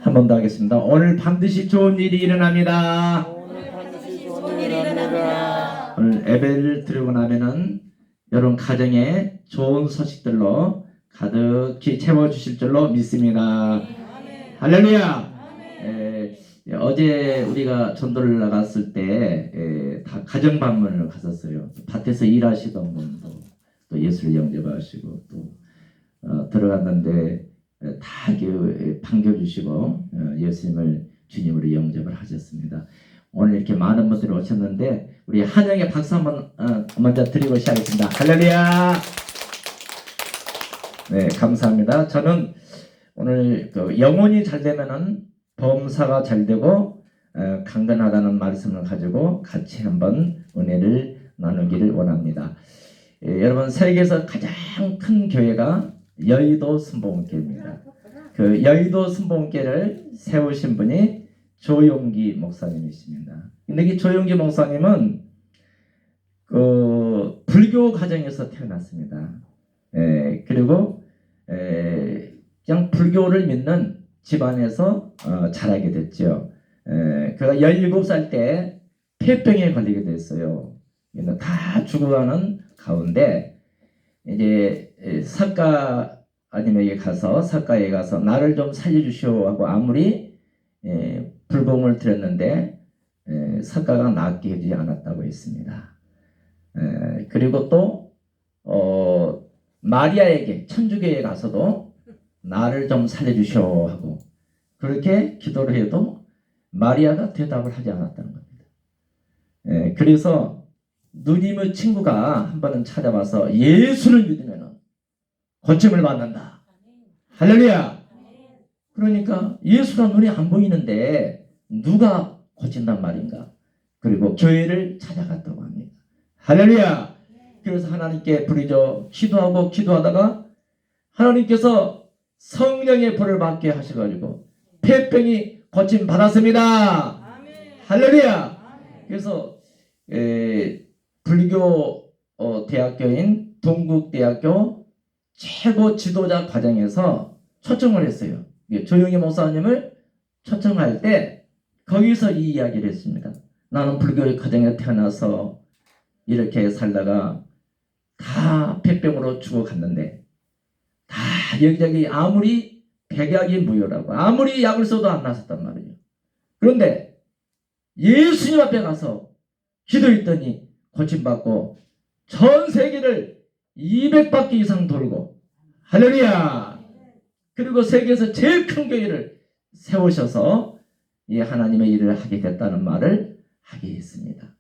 한 번 더 하겠습니다. 오늘 반드시 좋은 일이 일어납니다. 오늘 반드시 좋은 일이 일어납니다. 오늘 예배를 드리고 나면은 여러분 가정에 좋은 소식들로 가득히 채워주실 줄로 믿습니다. 할렐루야. 어제 우리가 전도를 나갔을 때 다 가정 방문을 갔었어요. 밭에서 일하시던 분도 또 예수를 영접하시고 또 들어갔는데 다 반겨주시고 예수님을 주님으로 영접을 하셨습니다. 오늘 이렇게 많은 분들이 오셨는데 우리 한영의 박수 한번 먼저 드리고 시작하겠습니다. 할렐루야. 네, 감사합니다. 저는 오늘 영혼이 잘 되면은 범사가 잘 되고 강건하다는 말씀을 가지고 같이 한번 은혜를 나누기를 원합니다. 여러분 세계에서 가장 큰 교회가 여의도 순복음교회입니다. 그 여의도 순복음교회를 세우신 분이 조용기 목사님이십니다. 근데 이 조용기 목사님은 그 불교 가정에서 태어났습니다. 그리고 그냥 불교를 믿는 집안에서 자라게 됐죠. 그가 17살 때 폐병에 걸리게 됐어요. 다 죽어가는 가운데 이제 사가님에게 가서 사가에 가서 나를 좀 살려주시오 하고 아무리 불공을 드렸는데 사가가 낫게 해주지 않았다고 했습니다. 그리고 또 마리아에게 천주교에 가서도 나를 좀 살려주시오 하고 그렇게 기도를 해도 마리아가 대답을 하지 않았다는 겁니다. 그래서 누님의 친구가 한 번은 찾아와서 예수를 믿으면 고침을 받는다. 할렐루야. 그러니까 예수가 눈에 안 보이는데 누가 고친단 말인가. 그리고 교회를 찾아갔다고 합니다. 할렐루야. 그래서 하나님께 부르짖어 기도하다가 하나님께서 성령의 불을 받게 하셔가지고 폐병이 고침 받았습니다. 할렐루야. 그래서 불교 대학교인 동국대학교 최고 지도자 과정에서 초청을 했어요. 조용히 목사님을 초청할 때 거기서 이 이야기를 했습니다. 나는 불교 가정에 태어나서 이렇게 살다가 다 폐병으로 죽어갔는데 다 여기저기 아무리 백약이 무효라고 아무리 약을 써도 안 나섰단 말이에요. 그런데 예수님 앞에 가서 기도했더니 고침받고 전 세계를 200바퀴 이상 돌고 할렐루야. 그리고 세계에서 제일 큰 교회를 세우셔서 이 하나님의 일을 하게 됐다는 말을 하게 했습니다.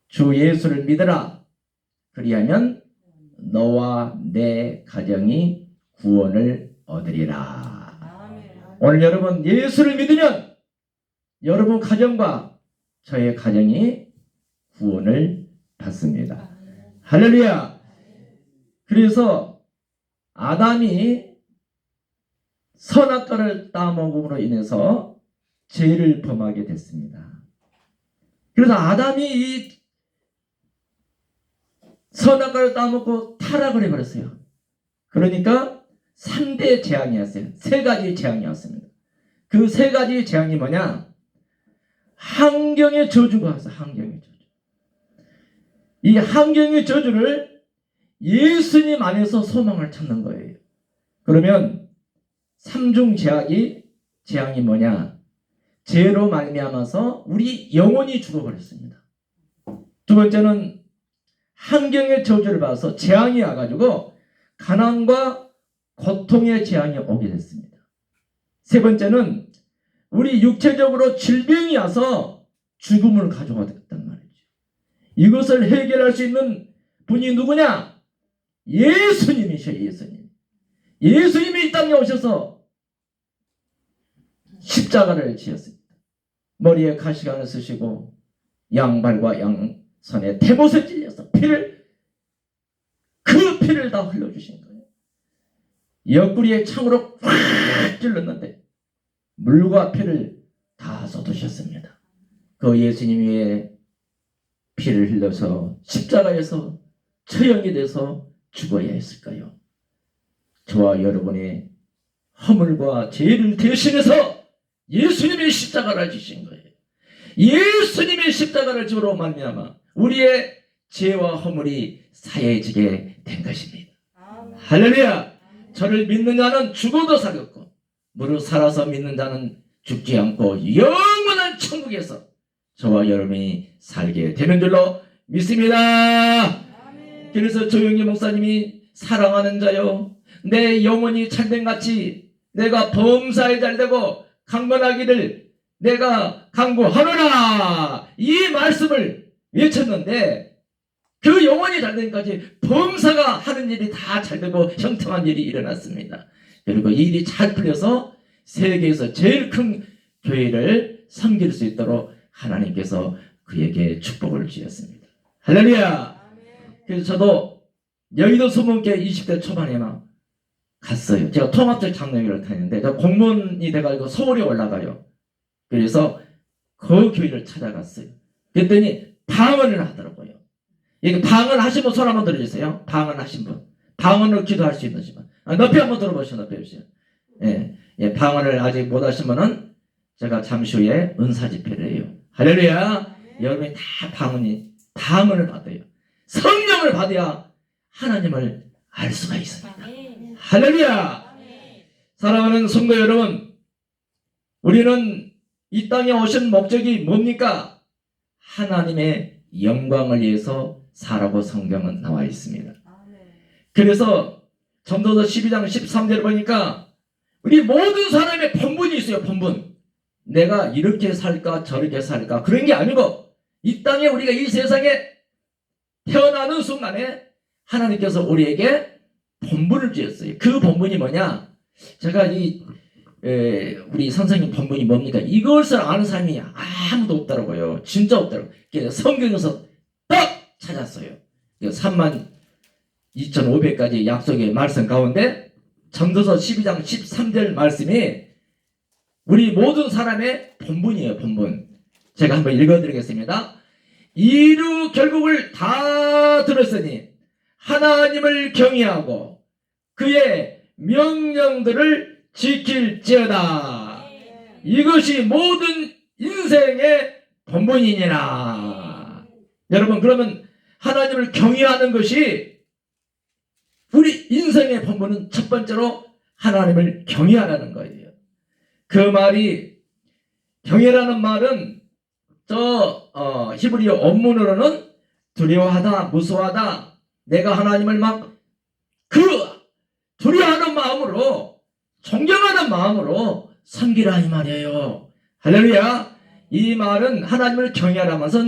주 예수를 믿으라. 그리하면 너와 내 가정이 구원을 얻으리라. 오늘 여러분 예수를 믿으면 여러분 가정과 저의 가정이 구원을 받습니다. 할렐루야. 그래서 아담이 선악과를 따먹음으로 인해서 죄를 범하게 됐습니다. 그래서 아담이 이 선악과를 따먹고 타락을 해버렸어요. 그러니까 3대 재앙이었어요. 3가지 재앙이었습니다. 그 3가지 재앙이 뭐냐? 환경의 저주가 왔어요. 환경의 저주. 이 환경의 저주를 예수님 안에서 소망을 찾는 거예요. 그러면 3중 재앙이 뭐냐? 죄로 말미암아서 우리 영혼이 죽어버렸습니다. 두 번째는 환경의 저주를 봐서 재앙이 와가지고 가난과 고통의 재앙이 오게 됐습니다. 세 번째는 우리 육체적으로 질병이 와서 죽음을 가져왔단 말이죠. 이것을 해결할 수 있는 분이 누구냐? 예수님이셔. 예수님이 이 땅에 오셔서 십자가를 지었습니다. 머리에 가시관을 쓰시고 양발과 양손에 대못을 찔려서 그 피를 다 흘려주신 거예요. 옆구리에 창으로 확 찔렀는데 물과 피를 다 쏟으셨습니다. 그 예수님 위에 피를 흘려서 십자가에서 처형이 돼서 죽어야 했을까요? 저와 여러분의 허물과 죄를 대신해서 예수님의 십자가를 지신 거예요. 예수님의 십자가를 지으로 말미암아 우리의 죄와 허물이 사해지게 된 것입니다. 할렐루야. 저를 믿는 자는 죽어도 살겠고 무릇 살아서 믿는 자는 죽지 않고 영원한 천국에서 저와 여러분이 살게 되는 줄로 믿습니다. 그래서 조영기 목사님이 사랑하는 자요, 내 영혼이 참된같이 내가 범사에 잘되고 강건하기를 내가 강구하노라, 이 말씀을 외쳤는데 그 영혼이 잘되기까지 범사가 하는 일이 다 잘되고 형통한 일이 일어났습니다. 그리고 이 일이 잘 풀려서 세계에서 제일 큰 교회를 섬길 수 있도록 하나님께서 그에게 축복을 주셨습니다. 할렐루야. 그래서 저도 여의도 소문교회 20대 초반에만 갔어요. 제가 통합적 장로교를 다니는데 제가 공무원이 돼가지고 서울에 올라가요. 그래서 그 교회를 찾아갔어요. 그랬더니 방언을 하더라고요. 이게 방언 하신 분 손 한번 들어주세요. 방언 하신 분. 방언으로 기도할 수 있는 분. 높이 한번 들어보시죠. 높이 해주세요. 예, 방언을 아직 못 하신 분은 제가 잠시 후에 은사 집회를 해요. 할렐루야. 여러분이 다 방언을 받아요. 성령을 받아야 하나님을 알 수가 있습니다. 할렐루야. 사랑하는 성도 여러분, 우리는 이 땅에 오신 목적이 뭡니까? 하나님의 영광을 위해서 살라고 성경은 나와 있습니다. 그래서 전도서 12장 13절을 보니까 우리 모든 사람의 본분이 있어요. 본분. 내가 이렇게 살까 저렇게 살까 그런 게 아니고 이 땅에 우리가 이 세상에 태어나는 순간에 하나님께서 우리에게 본분을 주셨어요. 그 본분이 뭐냐? 제가 우리 선생님 본분이 뭡니까? 이것을 아는 사람이 아무도 없더라고요. 진짜 없더라고요. 그래서 성경에서 딱 찾았어요. 32,500가지 약속의 말씀 가운데 전도서 12장 13절 말씀이 우리 모든 사람의 본분이에요. 본분. 제가 한번 읽어드리겠습니다. 이루 결국을 다 들었으니 하나님을 경외하고 그의 명령들을 지킬지어다. 이것이 모든 인생의 본분이니라. 여러분, 그러면 하나님을 경외하는 것이 우리 인생의 본분은 첫 번째로 하나님을 경외하라는 거예요. 그 말이, 경외라는 말은 히브리어 원문으로는 두려워하다, 무서워하다, 내가 하나님을 두려워하는 마음으로, 존경하는 마음으로 섬기라 이 말이에요. 할렐루야. 이 말은 하나님을 경외하라면서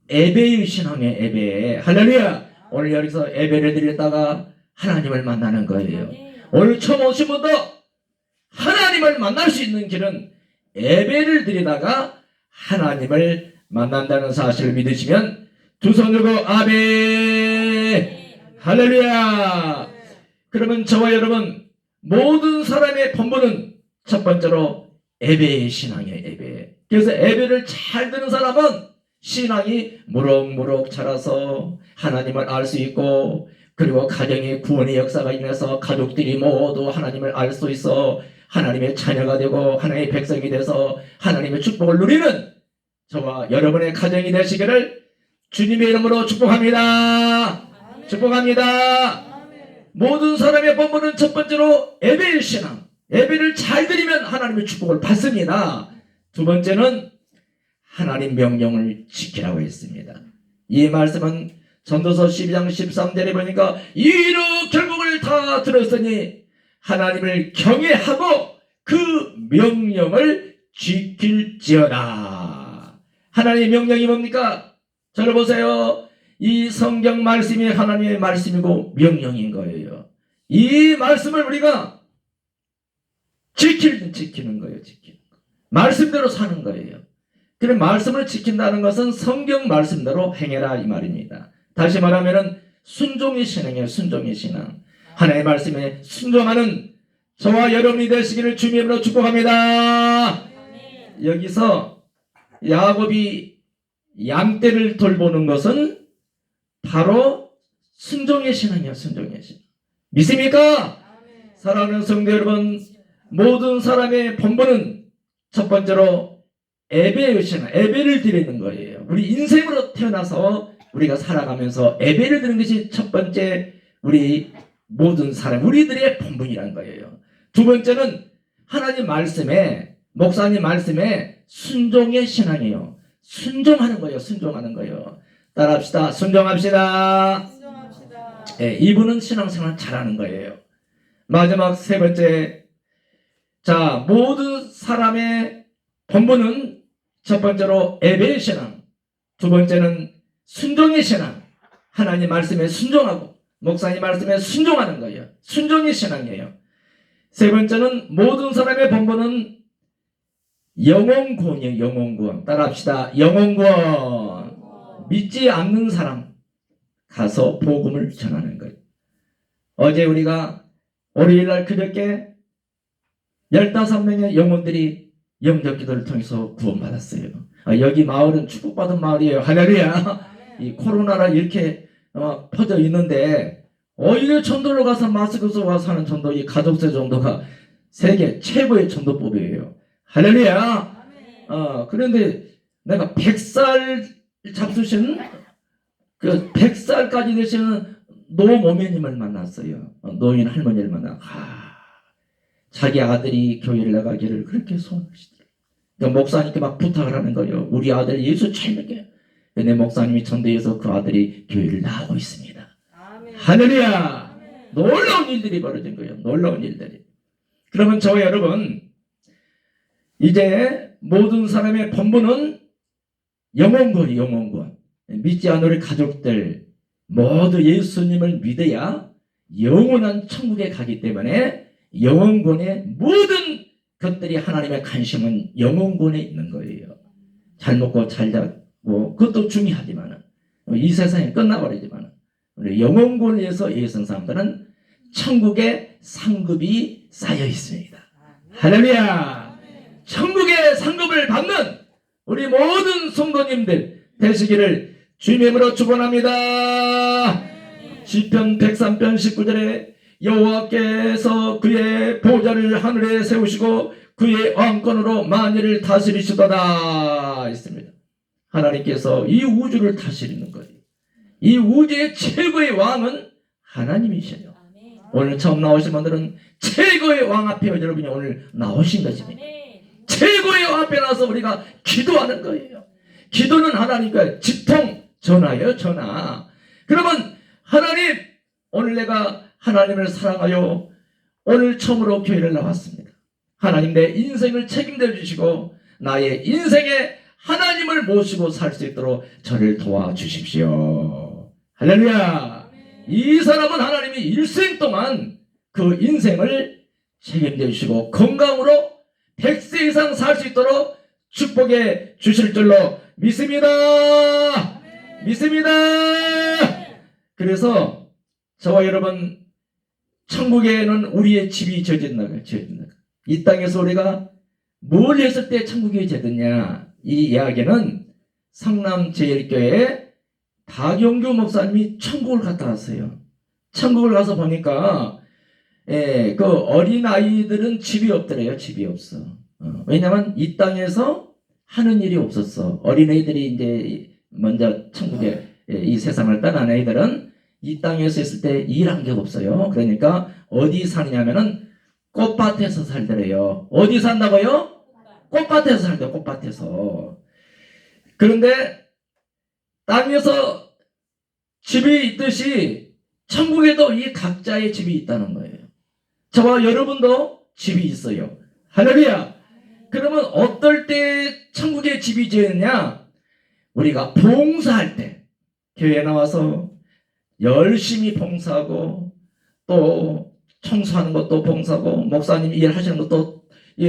예배의 신앙의 예배. 할렐루야. 오늘 여기서 예배를 드렸다가 하나님을 만나는 거예요. 오늘 처음 오신 분도 하나님을 만날 수 있는 길은 예배를 드리다가 하나님을 만난다는 사실을 믿으시면 두 손 들고 아멘. 할렐루야. 그러면 저와 여러분 모든 사람의 본분은 첫 번째로 예배의 신앙의 예배. 그래서 예배를 잘 드는 사람은 신앙이 무럭무럭 자라서 하나님을 알 수 있고, 그리고 가정의 구원의 역사가 일어나서 가족들이 모두 하나님을 알 수 있어 하나님의 자녀가 되고 하나님의 백성이 돼서 하나님의 축복을 누리는 저와 여러분의 가정이 되시기를 주님의 이름으로 축복합니다. 축복합니다. 모든 사람의 본분은 첫 번째로 예배의 신앙. 예배를 잘 드리면 하나님의 축복을 받습니다. 두 번째는 하나님 명령을 지키라고 했습니다. 이 말씀은 전도서 12장 13절에 보니까 이루 결국을 다 들었으니 하나님을 경외하고 그 명령을 지킬지어다. 하나님의 명령이 뭡니까? 저를 보세요. 이 성경 말씀이 하나님의 말씀이고 명령인 거예요. 이 말씀을 우리가 지키는 거예요. 말씀대로 사는 거예요. 그래, 말씀을 지킨다는 것은 성경 말씀대로 행해라 이 말입니다. 다시 말하면 순종의 신앙이에요. 순종의 신앙. 하나님의 말씀에 순종하는 저와 여러분이 되시기를 주님으로 축복합니다. 여기서 야곱이 양떼를 돌보는 것은 바로 순종의 신앙이에요. 순종의 신앙. 믿습니까? 사랑하는 성도 여러분, 모든 사람의 본분은 첫 번째로 예배의 신앙, 예배를 드리는 거예요. 우리 인생으로 태어나서 우리가 살아가면서 예배를 드리는 것이 첫 번째 우리 모든 사람, 우리들의 본분이란 거예요. 두 번째는 하나님 말씀에, 목사님 말씀에 순종의 신앙이에요. 순종하는 거예요. 순종하는 거예요. 따라합시다. 순종합시다. 인정합시다. 예, 이분은 신앙생활 잘하는 거예요. 마지막 세 번째, 자, 모든 사람의 본분은 첫 번째로 예배의 신앙, 두 번째는 순종의 신앙, 하나님 말씀에 순종하고 목사님 말씀에 순종하는 거예요. 순종의 신앙이에요. 세 번째는 모든 사람의 본분은 영혼구원이에요. 영혼구원. 따라합시다. 영혼구원. 믿지 않는 사람 가서 복음을 전하는 거예요. 어제 우리가 월요일날 그저께 15명의 영혼들이 영접 기도를 통해서 구원받았어요. 여기 마을은 축복받은 마을이에요. 할렐루야. 이 코로나라 이렇게 퍼져 있는데 이게 전도로 가서 마스크 쓰고 와서 하는 전도, 이 가족세 전도가 세계 최고의 전도법이에요. 할렐루야. 그런데 내가 100살 잡수신 그 100살까지 되시는 노모매님을 만났어요. 노인 할머니를 만나. 자기 아들이 교회를 나가기를 그렇게 소원하시더라고요. 그러니까 목사님께 막 부탁을 하는 거예요. 우리 아들 예수 잘 믿게. 근데 목사님이 전도해서 그 아들이 교회를 나가고 있습니다. 아멘. 할렐루야. 아멘. 놀라운 일들이 벌어진 거예요. 놀라운 일들이. 그러면 저와 여러분, 이제 모든 사람의 본분은 영혼구원이에요. 영혼구원. 믿지 않는 우리 가족들 모두 예수님을 믿어야 영원한 천국에 가기 때문에 영혼구원의 모든 것들이, 하나님의 관심은 영혼구원에 있는 거예요. 잘 먹고 잘 자고 그것도 중요하지만 이 세상에 끝나버리지만 우리 영혼구원을 위해서 예선 사람들은 천국의 상급이 쌓여 있습니다. 할렐루야. 천국의 상급을 받는 우리 모든 성도님들 되시기를 주님의 이름으로 축원합니다. 시편 103편 19절에 여호와께서 그의 보좌를 하늘에 세우시고 그의 왕권으로 만일을 다스리시도다 있습니다. 하나님께서 이 우주를 다스리는 거예요. 이 우주의 최고의 왕은 하나님이셔요. 오늘 처음 나오신 분들은 최고의 왕 앞에 여러분이 오늘 나오신 것입니다. 최고의 왕 앞에 나와서 우리가 기도하는 거예요. 기도는 하나님과 직통, 전화예요. 전화. 그러면 하나님, 오늘 내가 하나님을 사랑하여 오늘 처음으로 교회를 나왔습니다. 하나님, 내 인생을 책임져 주시고 나의 인생에 하나님을 모시고 살 수 있도록 저를 도와주십시오. 할렐루야. 이 사람은 하나님이 일생 동안 그 인생을 책임져 주시고 건강으로 100세 이상 살 수 있도록 축복해 주실 줄로 믿습니다. 믿습니다. 그래서 저와 여러분, 천국에는 우리의 집이 지어진다. 이 땅에서 우리가 뭘 했을 때 천국이 지어졌냐, 이 이야기는 성남제일교회 박용규 목사님이 천국을 갔다 왔어요. 천국을 가서 보니까 그 어린아이들은 집이 없더래요. 집이 없어. 왜냐면 이 땅에서 하는 일이 없었어. 어린아이들이 이제 먼저 천국에 이 세상을 떠난 아이들은 이 땅에서 있을 때 일한 게 없어요. 그러니까 어디 사느냐면은 꽃밭에서 살더래요. 어디 산다고요? 꽃밭에서 살대요. 꽃밭에서. 그런데 땅에서 집이 있듯이 천국에도 이 각자의 집이 있다는 거예요. 저와 여러분도 집이 있어요. 할렐루야. 그러면 어떨 때 천국에 집이 지었냐? 우리가 봉사할 때 교회에 나와서 열심히 봉사하고 또 청소하는 것도 봉사하고 목사님 일하시는 것도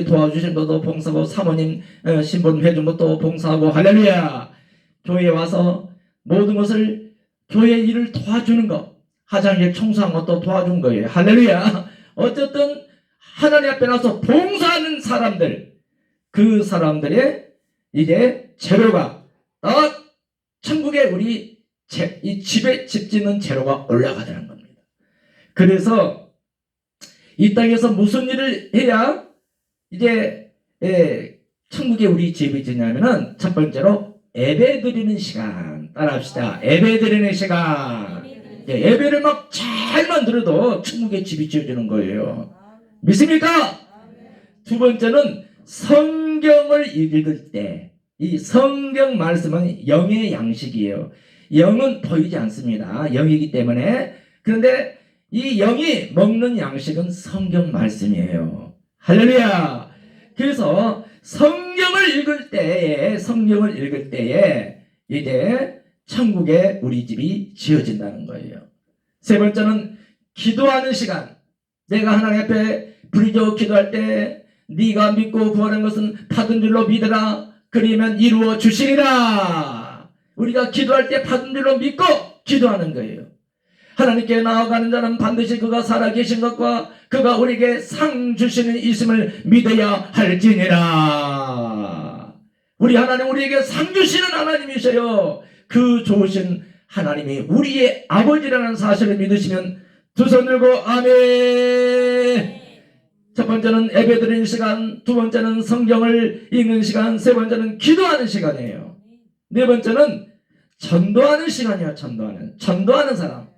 도와주시는 것도 봉사하고 사모님 신분 해준 것도 봉사하고 할렐루야. 교회에 와서 모든 것을 교회 일을 도와주는 것, 화장실 청소한 것도 도와준 거예요. 할렐루야. 어쨌든 하나님 앞에 나서 봉사하는 사람들, 그 사람들의 이제 재료가 천국에 우리 이 집에 집 짓는 재료가 올라가자는 겁니다. 그래서 이 땅에서 무슨 일을 해야 이제 천국에 우리 집이 있냐면은 첫 번째로 예배 드리는 시간. 따라합시다. 예배 드리는 시간. 예배를 막 잘만 들어도 천국에 집이 지어지는 거예요. 믿습니까? 두 번째는 성경을 읽을 때, 이 성경 말씀은 영의 양식이에요. 영은 보이지 않습니다. 영이기 때문에. 그런데 이 영이 먹는 양식은 성경 말씀이에요. 할렐루야. 그래서 성경을 읽을 때에 이제 천국에 우리 집이 지어진다는 거예요. 세 번째는 기도하는 시간. 내가 하나님 앞에 부르짖어 기도할 때 네가 믿고 구하는 것은 받은 줄로 믿으라. 그러면 이루어 주시리라. 우리가 기도할 때 받은 줄로 믿고 기도하는 거예요. 하나님께 나아가는 자는 반드시 그가 살아계신 것과 그가 우리에게 상 주시는 있음을 믿어야 할지니라. 우리 하나님 우리에게 상 주시는 하나님이셔요. 그 좋으신 하나님이 우리의 아버지라는 사실을 믿으시면 두 손 들고 아멘. 첫 번째는 예배 드리는 시간, 두 번째는 성경을 읽는 시간, 세 번째는 기도하는 시간이에요. 네 번째는 전도하는 시간이에요. 전도하는 사람.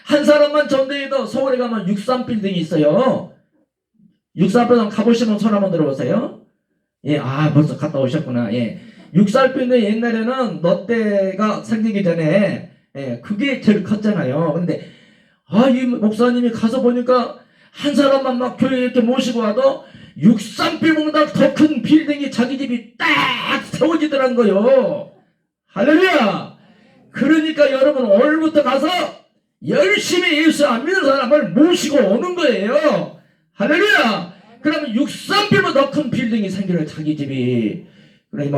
한 사람만 전도해도 서울에 가면 63빌딩이 있어요. 63빌딩 가보시면 손 한번 들어보세요. 예, 벌써 갔다 오셨구나. 예. 63빌딩 옛날에는 롯데가 생기기 전에, 예, 그게 제일 컸잖아요. 근데, 이 목사님이 가서 보니까 한 사람만 막 교회에 이렇게 모시고 와도 63빌딩보다 더 큰 빌딩이 자기 집이 딱 세워지더란 거요. 할렐루야! 그러니까 여러분 오늘부터 가서 열심히 예수 안 믿는 사람을 모시고 오는 거예요. 할렐루야! 그러면 63빌보다 더 큰 빌딩이 생기는 자기 집이. 그러니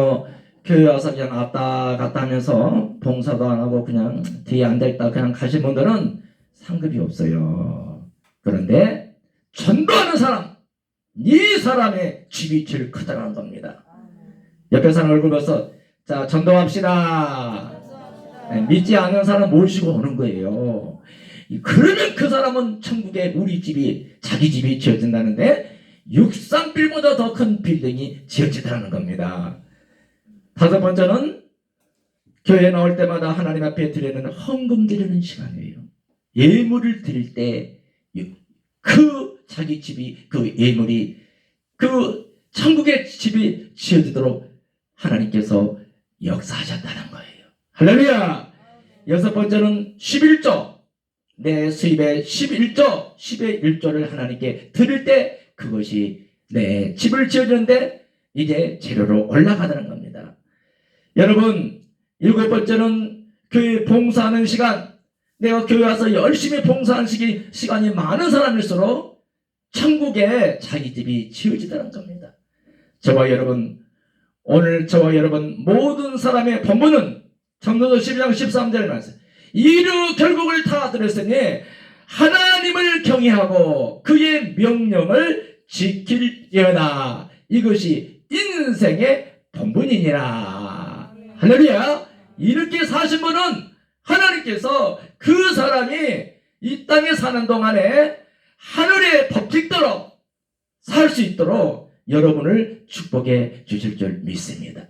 교회 와서 그냥 왔다 갔다 하면서 봉사도 안 하고 그냥 뒤에 앉아있다 그냥 가신 분들은 상급이 없어요. 그런데 전도하는 사람, 이 사람의 집이 제일 크다는 겁니다. 옆에 사람 얼굴 봐서 자 전도합시다. 믿지 않는 사람 모시고 오는 거예요. 그러면 그 사람은 천국에 우리 집이 자기 집이 지어진다는데 63빌보다 더 큰 빌딩이 지어지다는 겁니다. 다섯 번째는 교회에 나올 때마다 하나님 앞에 드리는 헌금 드리는 시간이에요. 예물을 드릴 때 그 자기 집이 그 예물이 그 천국의 집이 지어지도록 하나님께서 역사하셨다는 거예요. 할렐루야. 여섯 번째는 11조. 내 수입의 11조 10의 1조를 하나님께 드릴 때 그것이 내 집을 지어주는데 이제 재료로 올라가다는 겁니다. 여러분 일곱 번째는 교회 봉사하는 시간. 내가 교회 와서 열심히 봉사하는 시간이 많은 사람일수록 천국에 자기 집이 지어지다는 겁니다. 저와 여러분 오늘 저와 여러분 모든 사람의 본분은 전도서 12장 13절 말씀. 이루 결국을 다 들었으니 하나님을 경외하고 그의 명령을 지킬지어다. 이것이 인생의 본분이니라. 할렐루야. 이렇게 사신 분은 하나님께서 그 사람이 이 땅에 사는 동안에 하늘의 법칙대로 살 수 있도록 여러분을 축복해 주실 줄 믿습니다.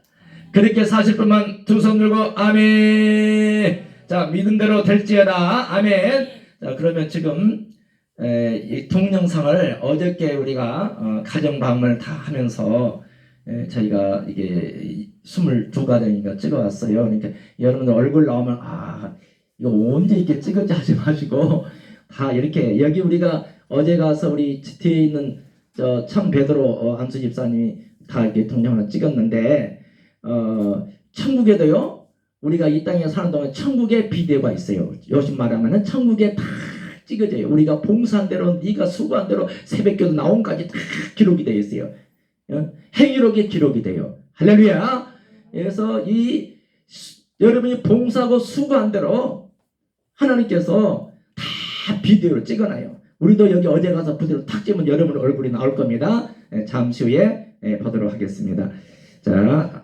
그렇게 사실 뿐만 두 손 들고 아멘. 자, 믿음대로 될지어다. 아멘. 자, 그러면 지금 이 동영상을 어저께 우리가 가정 방문을 다 하면서 저희가 이게 22가정인가 찍어왔어요. 그러니까 여러분들 얼굴 나오면 이거 언제 이렇게 찍었지 하지 마시고 다 이렇게 여기 우리가 어제 가서 우리 뒤에 있는 참 베드로 안수 집사님이 다 이렇게 동영상을 찍었는데 천국에도요 우리가 이 땅에 사는 동안 천국에 비디오가 있어요. 요즘 말하면은 천국에 다 찍어져요. 우리가 봉사한 대로 네가 수고한 대로 새벽기도 나온까지 다 기록이 되어 있어요. 행위록에 기록이 돼요. 할렐루야. 그래서 여러분이 봉사하고 수고한 대로 하나님께서 다 비디오를 찍어놔요. 우리도 여기 어제 가서 비디오를 탁 찍으면 여러분 얼굴이 나올 겁니다. 잠시 후에 보도록 하겠습니다. 자.